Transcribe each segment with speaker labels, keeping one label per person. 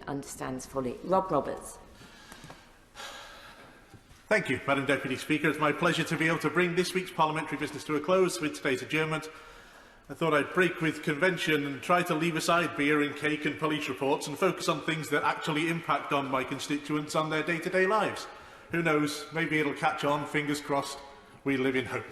Speaker 1: understands fully. Rob Roberts.
Speaker 2: Thank you, Madam Deputy Speaker. It's my pleasure to be able to bring this week's parliamentary business to a close with today's adjournment. I thought I'd break with convention and try to leave aside beer and cake and police reports and focus on things that actually impact on my constituents on their day-to-day lives. Who knows, maybe it'll catch on, fingers crossed. We live in hope.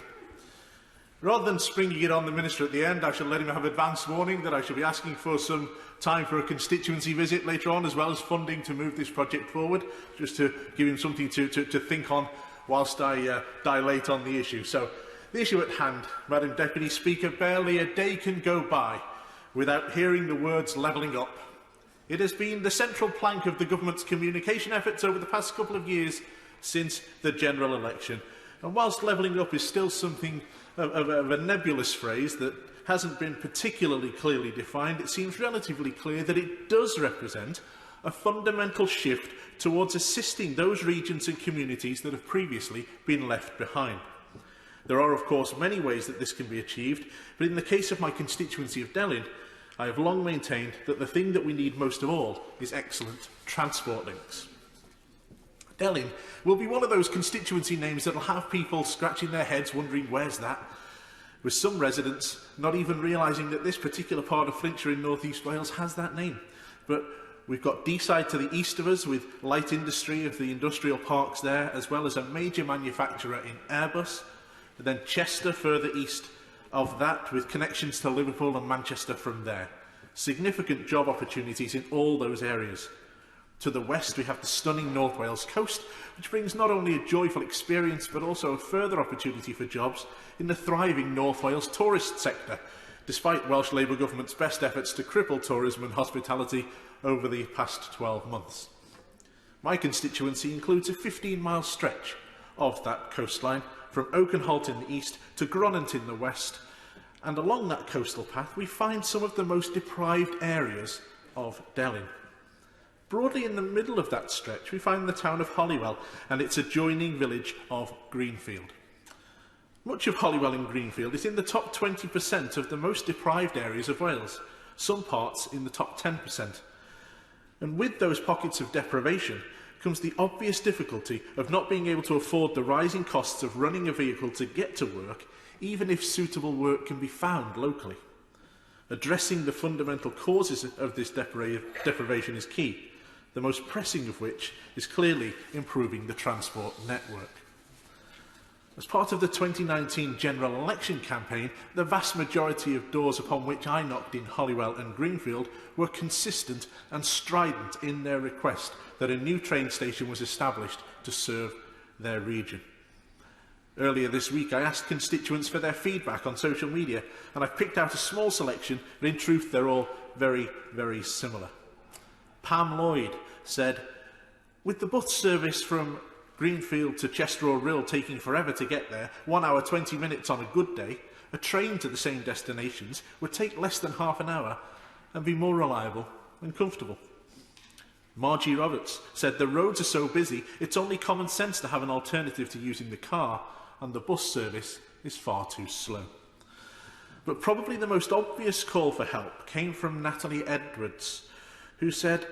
Speaker 2: Rather than springing it on the Minister at the end, I shall let him have advance warning that I shall be asking for some time for a constituency visit later on, as well as funding to move this project forward, just to give him something to think on whilst I dilate on the issue. So, the issue at hand, Madam Deputy Speaker, barely a day can go by without hearing the words levelling up. It has been the central plank of the government's communication efforts over the past couple of years since the general election. And whilst levelling up is still something of a nebulous phrase that hasn't been particularly clearly defined, it seems relatively clear that it does represent a fundamental shift towards assisting those regions and communities that have previously been left behind. There are, of course, many ways that this can be achieved, but in the case of my constituency of Delyn, I have long maintained that the thing that we need most of all is excellent transport links. Delyn will be one of those constituency names that will have people scratching their heads wondering where's that, with some residents not even realising that this particular part of Flintshire in North East Wales has that name. But we've got Deeside to the east of us with light industry of the industrial parks there, as well as a major manufacturer in Airbus, and then Chester further east of that with connections to Liverpool and Manchester from there. Significant job opportunities in all those areas. To the west, we have the stunning North Wales coast, which brings not only a joyful experience, but also a further opportunity for jobs in the thriving North Wales tourist sector, despite Welsh Labour Government's best efforts to cripple tourism and hospitality over the past 12 months. My constituency includes a 15-mile stretch of that coastline, from Oakenholt in the east to Gronant in the west, and along that coastal path we find some of the most deprived areas of Delyn. Broadly in the middle of that stretch, we find the town of Hollywell and its adjoining village of Greenfield. Much of Hollywell and Greenfield is in the top 20% of the most deprived areas of Wales, some parts in the top 10%. And with those pockets of deprivation comes the obvious difficulty of not being able to afford the rising costs of running a vehicle to get to work, even if suitable work can be found locally. Addressing the fundamental causes of this deprivation is key, the most pressing of which is clearly improving the transport network. As part of the 2019 general election campaign, the vast majority of doors upon which I knocked in Hollywell and Greenfield were consistent and strident in their request that a new train station was established to serve their region. Earlier this week, I asked constituents for their feedback on social media, and I've picked out a small selection, but in truth they're all very, very similar. Pam Lloyd said, "With the bus service from Greenfield to Chester or Rhyl taking forever to get there, 1 hour 20 minutes on a good day, a train to the same destinations would take less than half an hour and be more reliable and comfortable." Margie Roberts said, "The roads are so busy, it's only common sense to have an alternative to using the car, and the bus service is far too slow." But probably the most obvious call for help came from Natalie Edwards, who said,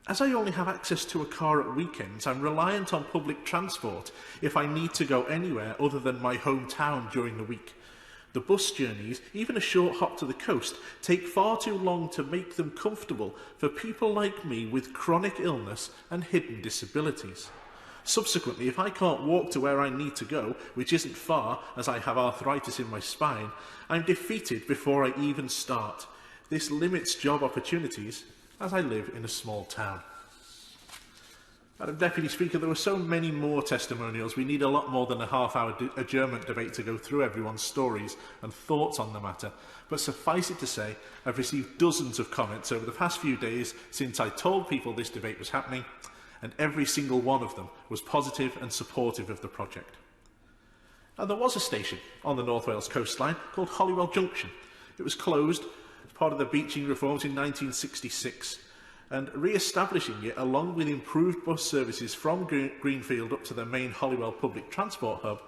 Speaker 2: "As I only have access to a car at weekends, I'm reliant on public transport if I need to go anywhere other than my hometown during the week. The bus journeys, even a short hop to the coast, take far too long to make them comfortable for people like me with chronic illness and hidden disabilities. Subsequently, if I can't walk to where I need to go, which isn't far as I have arthritis in my spine, I'm defeated before I even start. This limits job opportunities as I live in a small town." Madam Deputy Speaker, there were so many more testimonials. We need a lot more than a half-hour adjournment debate to go through everyone's stories and thoughts on the matter. But suffice it to say, I've received dozens of comments over the past few days since I told people this debate was happening, and every single one of them was positive and supportive of the project. And there was a station on the North Wales coastline called Hollywell Junction. It was closed as part of the beaching reforms in 1966. And re-establishing it, along with improved bus services from Greenfield up to the main Hollywell public transport hub,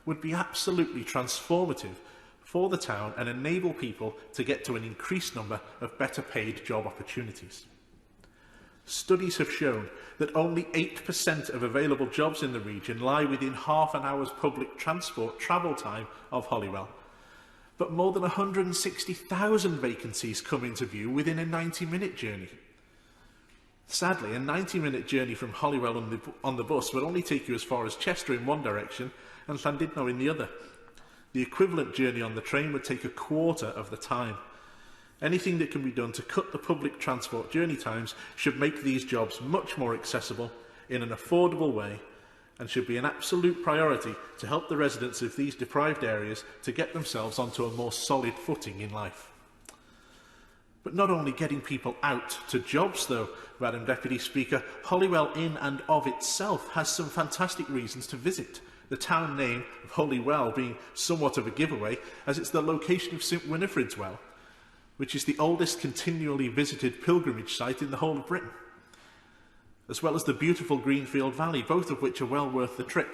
Speaker 2: would be absolutely transformative for the town and enable people to get to an increased number of better paid job opportunities. Studies have shown that only 8% of available jobs in the region lie within half an hour's public transport travel time of Hollywell. But more than 160,000 vacancies come into view within a 90-minute journey. Sadly, a 90-minute journey from Hollywell on the bus would only take you as far as Chester in one direction and Llandudno in the other. The equivalent journey on the train would take a quarter of the time. Anything that can be done to cut the public transport journey times should make these jobs much more accessible in an affordable way, and should be an absolute priority to help the residents of these deprived areas to get themselves onto a more solid footing in life. But not only getting people out to jobs though, Madam Deputy Speaker, Hollywell in and of itself has some fantastic reasons to visit. The town name of Hollywell being somewhat of a giveaway, as it's the location of St Winifred's Well, which is the oldest continually visited pilgrimage site in the whole of Britain, as well as the beautiful Greenfield Valley, both of which are well worth the trip.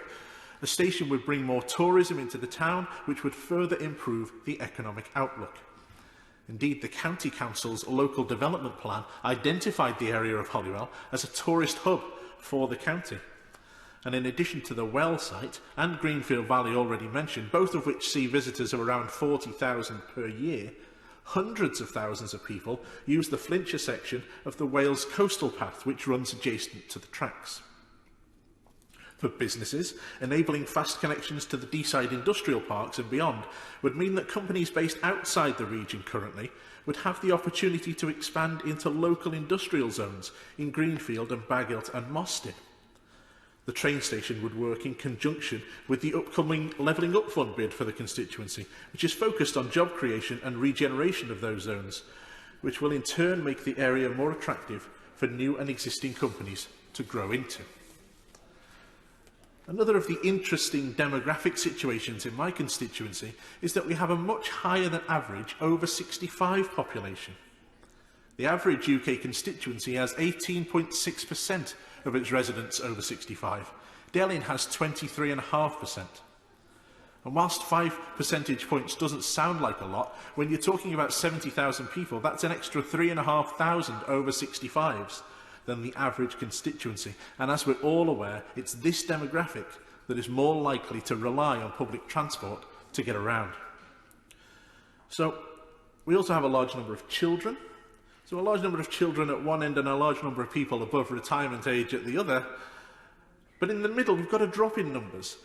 Speaker 2: A station would bring more tourism into the town, which would further improve the economic outlook. Indeed, the County Council's local development plan identified the area of Hollywell as a tourist hub for the county. And in addition to the Well site and Greenfield Valley already mentioned, both of which see visitors of around 40,000 per year, hundreds of thousands of people use the Flintshire section of the Wales Coastal Path, which runs adjacent to the tracks. For businesses, enabling fast connections to the Deeside industrial parks and beyond would mean that companies based outside the region currently would have the opportunity to expand into local industrial zones in Greenfield and Baghilt and Mostyn. The train station would work in conjunction with the upcoming Levelling Up Fund bid for the constituency, which is focused on job creation and regeneration of those zones, which will in turn make the area more attractive for new and existing companies to grow into. Another of the interesting demographic situations in my constituency is that we have a much higher than average over 65 population. The average UK constituency has 18.6% of its residents over 65. Delyn has 23.5%. And whilst 5 percentage points doesn't sound like a lot, when you're talking about 70,000 people, that's an extra 3,500 over 65s than the average constituency. And as we're all aware, it's this demographic that is more likely to rely on public transport to get around. So we also have a large number of children. So a large number of children at one end and a large number of people above retirement age at the other. But in the middle, we've got a drop in numbers.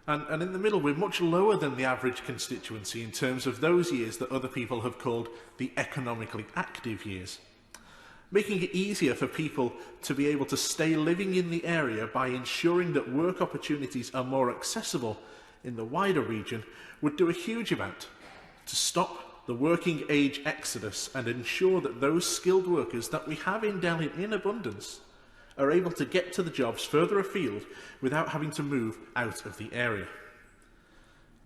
Speaker 2: And in the middle, we're much lower than the average constituency in terms of those years that other people have called the economically active years. Making it easier for people to be able to stay living in the area by ensuring that work opportunities are more accessible in the wider region would do a huge amount to stop the working age exodus and ensure that those skilled workers that we have in Delyn in abundance are able to get to the jobs further afield without having to move out of the area.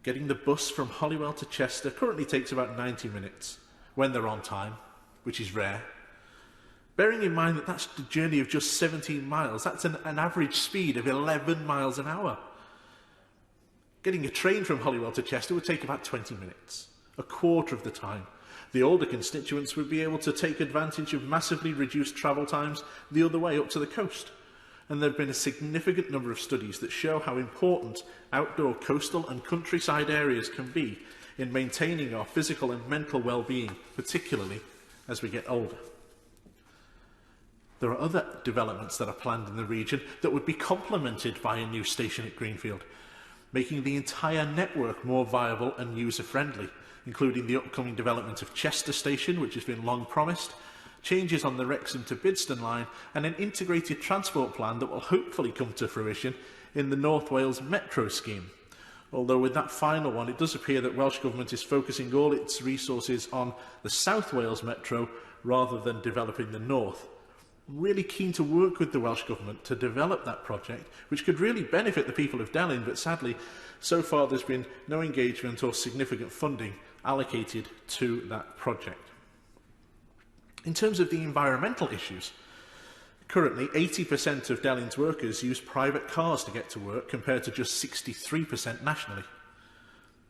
Speaker 2: Getting the bus from Hollywell to Chester currently takes about 90 minutes when they're on time, which is rare. Bearing in mind that that's the journey of just 17 miles, that's an average speed of 11 miles an hour. Getting a train from Hollywell to Chester would take about 20 minutes. A quarter of the time. The older constituents would be able to take advantage of massively reduced travel times the other way up to the coast. And there have been a significant number of studies that show how important outdoor coastal and countryside areas can be in maintaining our physical and mental well-being, particularly as we get older. There are other developments that are planned in the region that would be complemented by a new station at Greenfield, making the entire network more viable and user-friendly, including the upcoming development of Chester Station, which has been long promised, changes on the Wrexham to Bidston line, and an integrated transport plan that will hopefully come to fruition in the North Wales Metro scheme. Although with that final one, it does appear that Welsh Government is focusing all its resources on the South Wales Metro rather than developing the North. I'm really keen to work with the Welsh Government to develop that project, which could really benefit the people of Delyn, but sadly, so far there's been no engagement or significant funding allocated to that project. In terms of the environmental issues, currently 80% of Delyn's workers use private cars to get to work compared to just 63% nationally.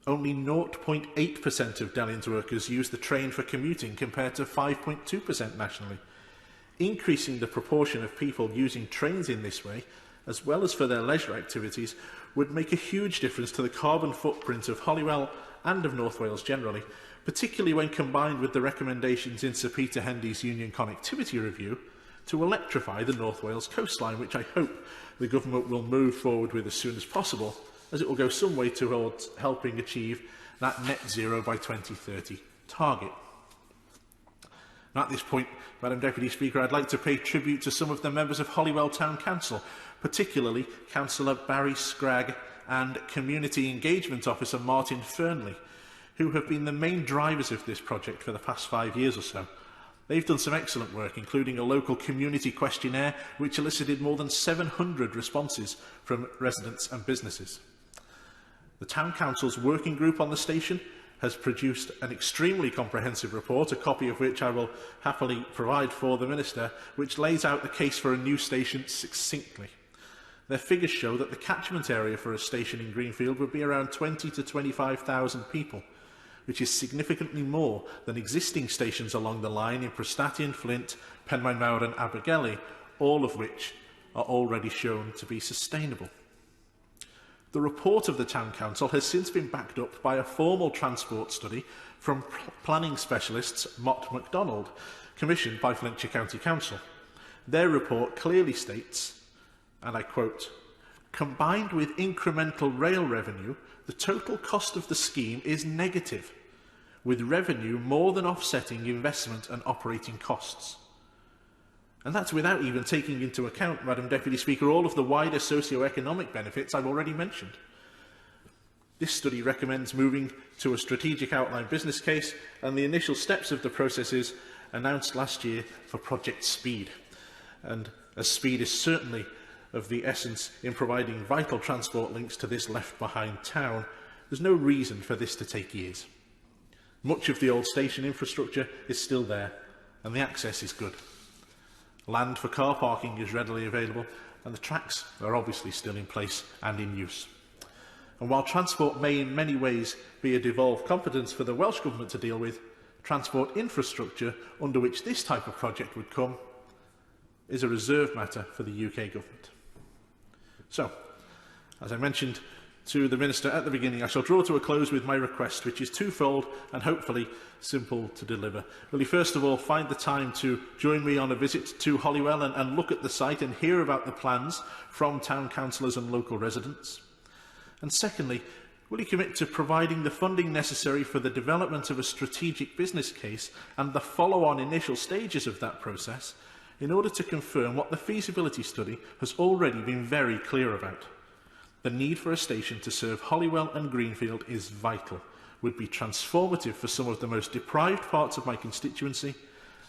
Speaker 2: Only 0.8% of Delyn's workers use the train for commuting compared to 5.2% nationally. Increasing the proportion of people using trains in this way, as well as for their leisure activities, would make a huge difference to the carbon footprint of Hollywell and of North Wales generally, particularly when combined with the recommendations in Sir Peter Hendy's Union Connectivity Review to electrify the North Wales coastline, which I hope the Government will move forward with as soon as possible, as it will go some way towards helping achieve that net zero by 2030 target. And at this point, Madam Deputy Speaker, I'd like to pay tribute to some of the members of Hollywell Town Council, particularly Councillor Barry Scragg and Community Engagement Officer Martin Fernley, who have been the main drivers of this project for the past 5 years or so. They've done some excellent work, including a local community questionnaire which elicited more than 700 responses from residents and businesses. The Town Council's working group on the station has produced an extremely comprehensive report, a copy of which I will happily provide for the Minister, which lays out the case for a new station succinctly. Their figures show that the catchment area for a station in Greenfield would be around 20 to 25,000 people, which is significantly more than existing stations along the line in Prestatyn, Flint, Penmaenmawr and Abergele, all of which are already shown to be sustainable. The report of the Town Council has since been backed up by a formal transport study from planning specialists Mott MacDonald, commissioned by Flintshire County Council. Their report clearly states, and I quote, "Combined with incremental rail revenue, the total cost of the scheme is negative, with revenue more than offsetting investment and operating costs." And that's without even taking into account, Madam Deputy Speaker, all of the wider socio-economic benefits I've already mentioned. This study recommends moving to a strategic outline business case, and the initial steps of the process is announced last year for Project Speed. And as speed is certainly of the essence in providing vital transport links to this left-behind town, there's no reason for this to take years. Much of the old station infrastructure is still there, and the access is good. Land for car parking is readily available, and the tracks are obviously still in place and in use. And while transport may in many ways be a devolved competence for the Welsh Government to deal with, transport infrastructure under which this type of project would come is a reserved matter for the UK Government. So, as I mentioned to the Minister at the beginning, I shall draw to a close with my request, which is twofold and hopefully simple to deliver. Will you first of all find the time to join me on a visit to Hollywell and look at the site and hear about the plans from town councillors and local residents? And secondly, will you commit to providing the funding necessary for the development of a strategic business case and the follow-on initial stages of that process in order to confirm what the feasibility study has already been very clear about? The need for a station to serve Hollywell and Greenfield is vital, would be transformative for some of the most deprived parts of my constituency,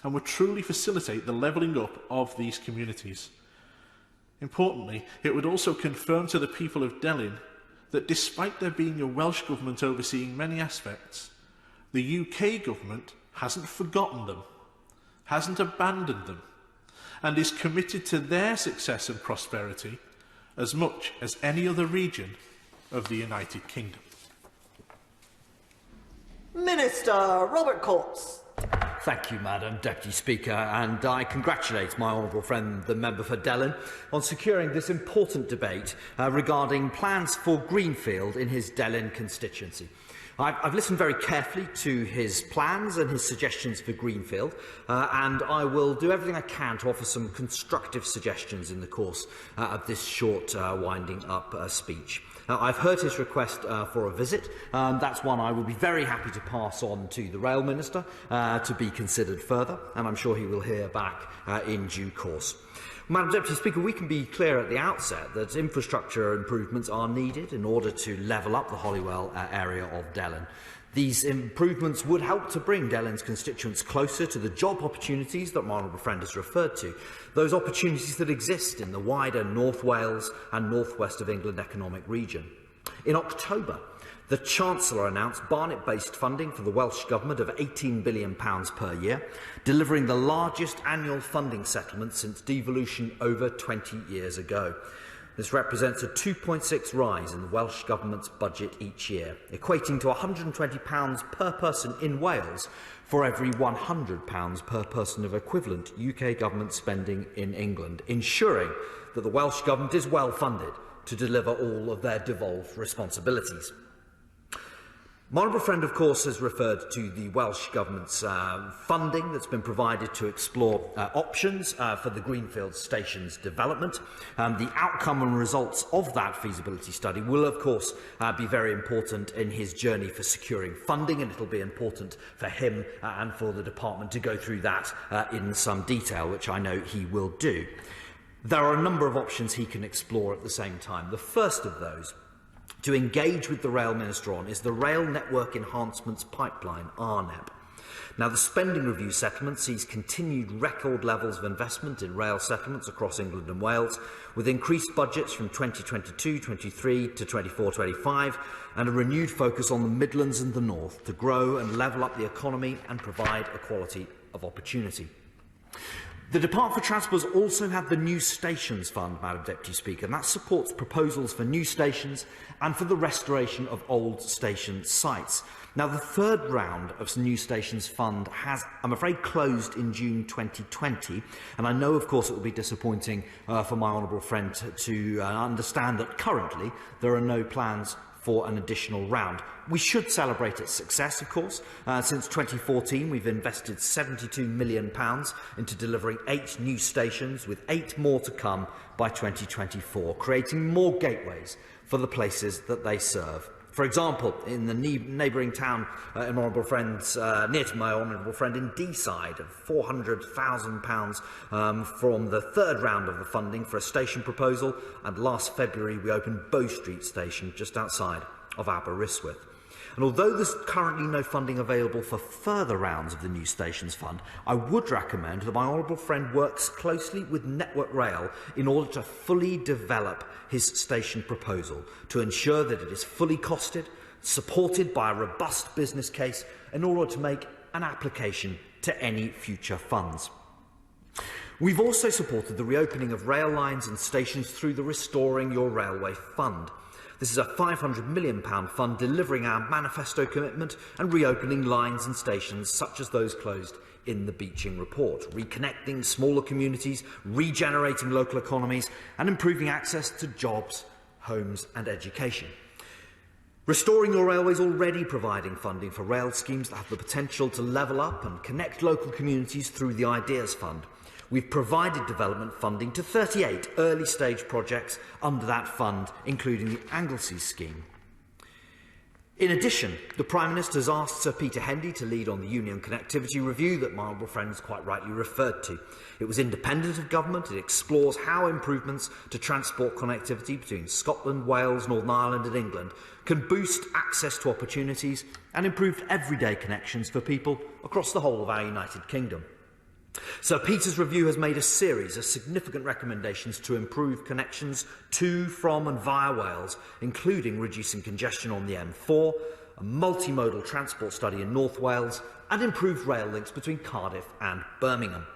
Speaker 2: and would truly facilitate the levelling up of these communities. Importantly, it would also confirm to the people of Delyn that despite there being a Welsh Government overseeing many aspects, the UK Government hasn't forgotten them, hasn't abandoned them, and is committed to their success and prosperity as much as any other region of the United Kingdom.
Speaker 3: Minister Robert Courts.
Speaker 4: Thank you, Madam Deputy Speaker, and I congratulate my honourable friend, the member for Delyn, on securing this important debate regarding plans for Greenfield in his Delyn constituency. I've listened very carefully to his plans and his suggestions for Greenfield, and I will do everything I can to offer some constructive suggestions in the course of this short winding up speech. I've heard his request for a visit. That's one I will be very happy to pass on to the Rail Minister to be considered further, and I'm sure he will hear back in due course. Madam Deputy Speaker, we can be clear at the outset that infrastructure improvements are needed in order to level up the Hollywell area of Delyn. These improvements would help to bring Delyn's constituents closer to the job opportunities that my honourable friend has referred to, those opportunities that exist in the wider North Wales and North West of England economic region. In October, the Chancellor announced Barnet-based funding for the Welsh Government of £18 billion per year, delivering the largest annual funding settlement since devolution over 20 years ago. This represents a 2.6 rise in the Welsh Government's budget each year, equating to £120 per person in Wales for every £100 per person of equivalent UK government spending in England, ensuring that the Welsh Government is well funded to deliver all of their devolved responsibilities. My honourable friend, of course, has referred to the Welsh Government's funding that's been provided to explore options for the Greenfield station's development. The outcome and results of that feasibility study will, of course, be very important in his journey for securing funding, and it'll be important for him and for the department to go through that in some detail, which I know he will do. There are a number of options he can explore at the same time. The first of those to engage with the Rail Minister on is the Rail Network Enhancements Pipeline, RNEP. Now, the spending review settlement sees continued record levels of investment in rail settlements across England and Wales, with increased budgets from 2022-23 to 24-25, and a renewed focus on the Midlands and the North to grow and level up the economy and provide equality of opportunity. The Department for Transport has also had the New Stations Fund, Madam Deputy Speaker, and that supports proposals for new stations and for the restoration of old station sites. Now, the third round of New Stations Fund has, I'm afraid, closed in June 2020, and I know, of course, it will be disappointing for my honourable friend to understand that currently there are no plans for an additional round. We should celebrate its success, of course. Since 2014, we've invested £72 million into delivering 8 new stations, with 8 more to come by 2024, creating more gateways for the places that they serve. For example, in the neighbouring town, near to my honourable friend in Deeside, £400,000 from the third round of the funding for a station proposal, and last February we opened Bow Street Station just outside of Aberystwyth. And although there's currently no funding available for further rounds of the New Stations Fund, I would recommend that my honourable friend works closely with Network Rail in order to fully develop his station proposal, to ensure that it is fully costed, supported by a robust business case, in order to make an application to any future funds. We've also supported the reopening of rail lines and stations through the Restoring Your Railway Fund. This is a £500 million fund delivering our manifesto commitment and reopening lines and stations such as those closed in the Beeching report, reconnecting smaller communities, regenerating local economies and improving access to jobs, homes and education. Restoring Your Railway is already providing funding for rail schemes that have the potential to level up and connect local communities through the Ideas Fund. We've provided development funding to 38 early-stage projects under that fund, including the Anglesey scheme. In addition, the Prime Minister has asked Sir Peter Hendy to lead on the Union Connectivity Review that my honourable friend has quite rightly referred to. It was independent of government. It explores how improvements to transport connectivity between Scotland, Wales, Northern Ireland and England can boost access to opportunities and improve everyday connections for people across the whole of our United Kingdom. Sir Peter's review has made a series of significant recommendations to improve connections to, from and via Wales, including reducing congestion on the M4, a multimodal transport study in North Wales and improved rail links between Cardiff and Birmingham.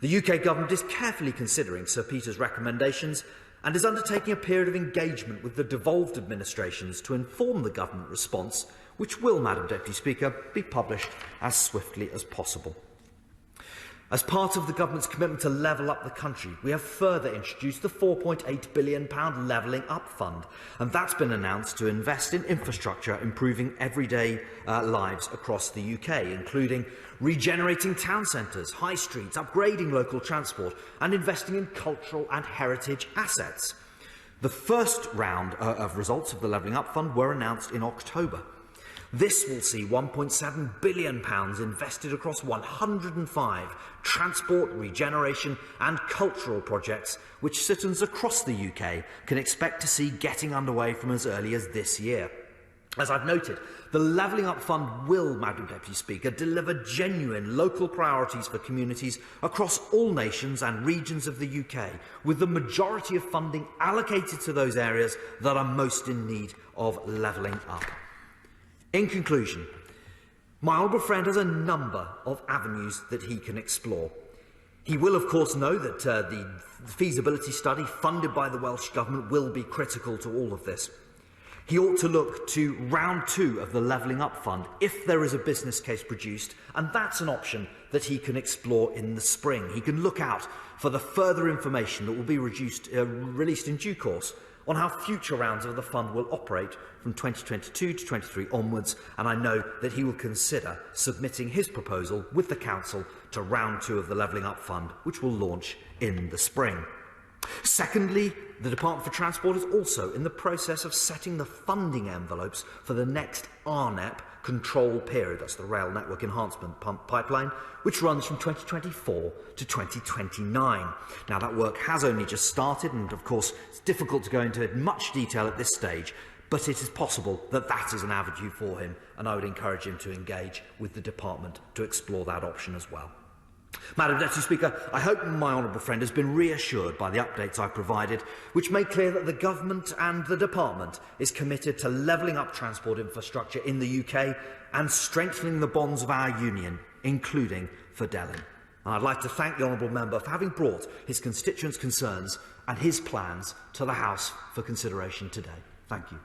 Speaker 4: The UK Government is carefully considering Sir Peter's recommendations and is undertaking a period of engagement with the devolved administrations to inform the Government response, which will, Madam Deputy Speaker, be published as swiftly as possible. As part of the Government's commitment to level up the country, we have further introduced the £4.8 billion Levelling Up Fund, and that's been announced to invest in infrastructure improving everyday lives across the UK, including regenerating town centres, high streets, upgrading local transport and investing in cultural and heritage assets. The first round of results of the Levelling Up Fund were announced in October. This will see £1.7 billion invested across 105 transport, regeneration and cultural projects which citizens across the UK can expect to see getting underway from as early as this year. As I've noted, the Levelling Up Fund will, Madam Deputy Speaker, deliver genuine local priorities for communities across all nations and regions of the UK, with the majority of funding allocated to those areas that are most in need of levelling up. In conclusion, my honourable friend has a number of avenues that he can explore. He will, of course, know that the feasibility study funded by the Welsh Government will be critical to all of this. He ought to look to round 2 of the Levelling Up Fund if there is a business case produced, and that's an option that he can explore in the spring. He can look out for the further information that will be released in due course on how future rounds of the fund will operate from 2022 to 23 onwards, and I know that he will consider submitting his proposal with the Council to round 2 of the Levelling Up Fund, which will launch in the spring. Secondly, the Department for Transport is also in the process of setting the funding envelopes for the next RNEP control period. That's the Rail Network Enhancement Pipeline, which runs from 2024 to 2029. Now, that work has only just started, and of course, it's difficult to go into much detail at this stage, but it is possible that that is an avenue for him, and I would encourage him to engage with the department to explore that option as well. Madam Deputy Speaker, I hope my honourable friend has been reassured by the updates I provided, which made clear that the government and the department is committed to levelling up transport infrastructure in the UK and strengthening the bonds of our union, including for Delin. And I'd like to thank the honourable member for having brought his constituents' concerns and his plans to the House for consideration today. Thank you.